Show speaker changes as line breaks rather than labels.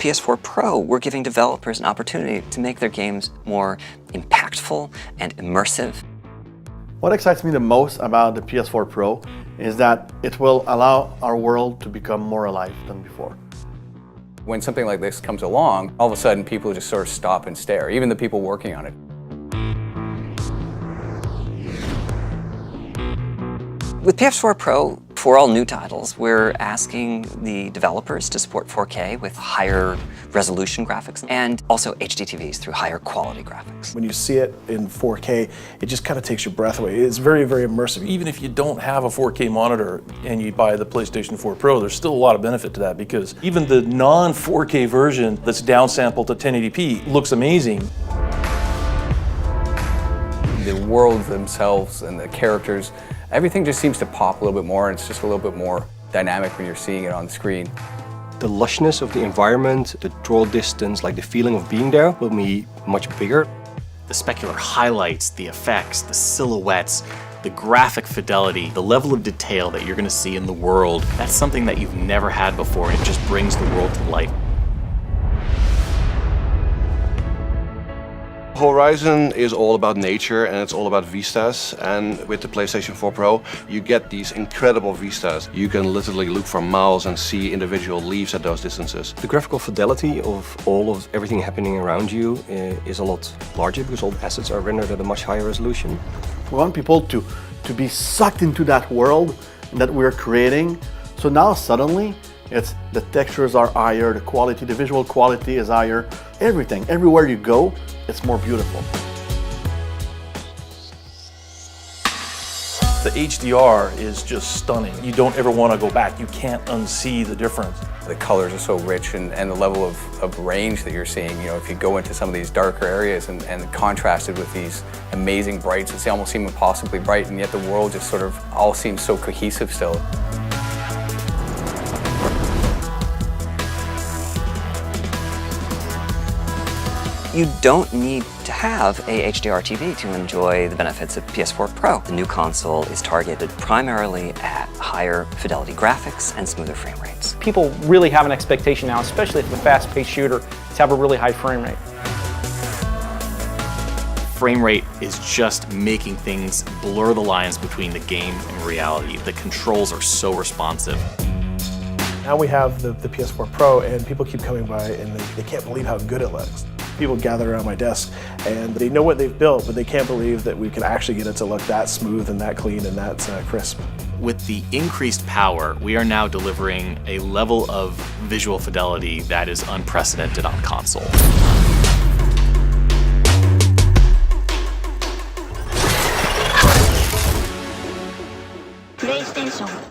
PS4 Pro, we're giving developers an opportunity to make their games more impactful and immersive.
What excites me the most about the PS4 Pro is that it will allow our world to become more alive than before.
When something like this comes along, all of a sudden people just sort of stop and stare, even the people working on it.
With PS4 Pro, for all new titles, we're asking the developers to support 4K with higher resolution graphics and also HD TVs through higher quality graphics.
When you see it in 4K, it just kind of takes your breath away. It's very, very immersive.
Even if you don't have a 4K monitor and you buy the PlayStation 4 Pro, there's still a lot of benefit to that because even the non-4K version that's downsampled to 1080p looks amazing.
The worlds themselves and the characters, everything just seems to pop a little bit more, and it's just a little bit more dynamic when you're seeing it on the screen.
The lushness of the environment, the draw distance, like the feeling of being there will be much bigger.
The specular highlights, the effects, the silhouettes, the graphic fidelity, the level of detail that you're going to see in the world, that's something that you've never had before, and it just brings the world to life.
Horizon is all about nature and it's all about vistas, and with the PlayStation 4 Pro you get these incredible vistas. You can literally look for miles and see individual leaves at those distances.
The graphical fidelity of everything happening around you is a lot larger because all the assets are rendered at a much higher resolution.
We want people to be sucked into that world that we're creating. So now suddenly, the textures are higher, the quality, the visual quality is higher. Everything, everywhere you go, it's more beautiful.
The HDR is just stunning. You don't ever want to go back. You can't unsee the difference.
The colors are so rich and the level of range that you're seeing. You know, if you go into some of these darker areas and contrasted with these amazing brights, they almost seem impossibly bright, and yet the world just sort of all seems so cohesive still.
You don't need to have a HDR TV to enjoy the benefits of PS4 Pro. The new console is targeted primarily at higher fidelity graphics and smoother frame rates.
People really have an expectation now, especially if it's a fast-paced shooter, to have a really high frame rate.
Frame rate is just making things blur the lines between the game and reality. The controls are so responsive.
Now we have the PS4 Pro, and people keep coming by and they can't believe how good it looks. People gather around my desk and they know what they've built, but they can't believe that we can actually get it to look that smooth and that clean and that crisp.
With the increased power, we are now delivering a level of visual fidelity that is unprecedented on console.
PlayStation